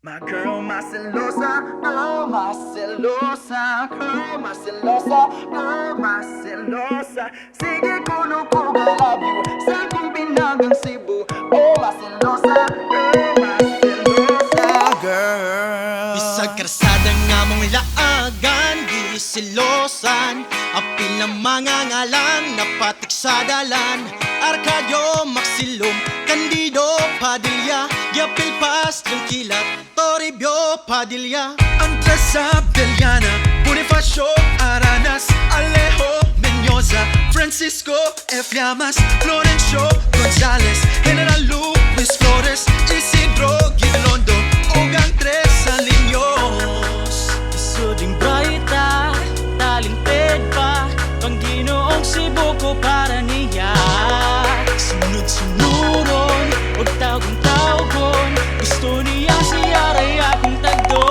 My girl, my celosa, girl, my celosa, girl, my celosa, girl, my celosa. Sige, kuno ko, I love you. Sa kong pinagang Cebu. Oh, my celosa, girl, my celosa, girl. Bisag karsada nga mong laagan, di silosan. Apil ng mga ngalan, napatik sa dalan. Arcadio, Maxilum, Candido, Padilla, Yapil Pas, yung kilat, Toribio, Padilla, Andres Abdeliana, Bonifacio, Aranas, Alejo, Mendoza, Francisco, F. Llamas, Florencio, Gonzales, General Luis Flores, Isidro, Gilondo, ug Andres Salinos. Isuding brayta, talented pa, Panginoong Cebu ko para niya. Sunod-sunuron, huwag tawgon-tawgon, gusto niya siya ray akong tagdon.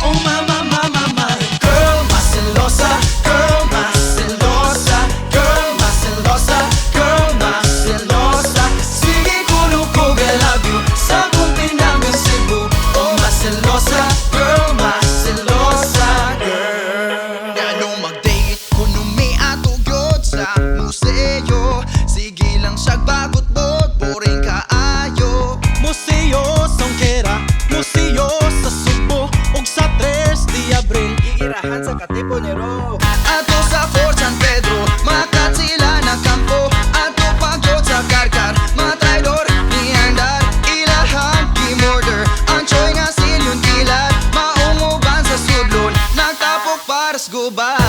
Oh mama, mama, my girl, my celosa, girl, my celosa, girl, my celosa, girl, my celosa. Sige, kuno ko, I love you, sa kong pinamang Cebu. Oh, my celosa, girl, my celosa, girl. Dalo mag-date, kuno may ato gyud sa museo. Sige lang siyag bagot-bot, boring kaayo. Museo, Songkera, museo sa Cebu, ug sa 3 de Abril. Iirahan sa Katipunero. Ato sa Fort San Pedro, makat sila na kampo. Ato pagyot sa Karkar, mga traidor ni Andar. Ilahan, kimorder, ang choy nga silyon kilat. Maunguban sa sudlon, nagtapok para sa guban.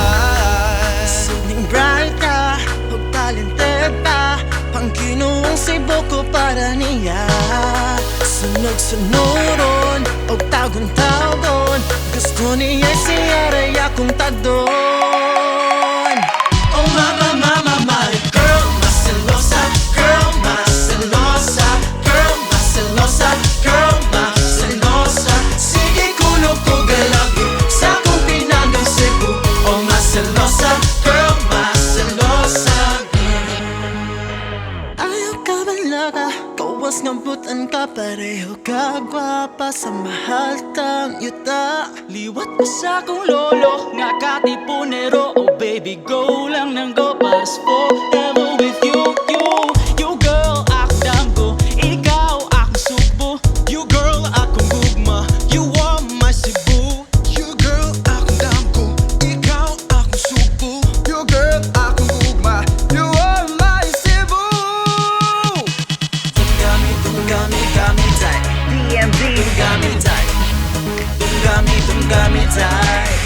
Suding brayta, huwag talented pa, Panginoong Cebu ko para niya. Sunog-sunuron, huwag tawgon-tawgon, gusto niya siya ray akong tagdon. Oh mama, mama, my girl, my celosa, girl, my celosa, girl, my celosa, girl, my celosa. Sige, kuno ko, I love you, sa kong pinanggang Cebu. Oh, my celosa, girl, my celosa. Ayaw ka balaga, kawas ng butan ka, pareho ka gwapa sa mahal tang yuta. Liwat ko sa kong lolo, nga Katipunero. Oh baby, go lang nang go, pass forever with you. You girl, akong damgo, ikaw akong subo. You girl, akong gugma, you are my Cebu. You girl, akong damko, ikaw akong subo. You girl, akong ugma. You are my Cebu. Tunggami, tunggami, gami tight. DMV. Tunggami tight. Tunggami, tunggami tight.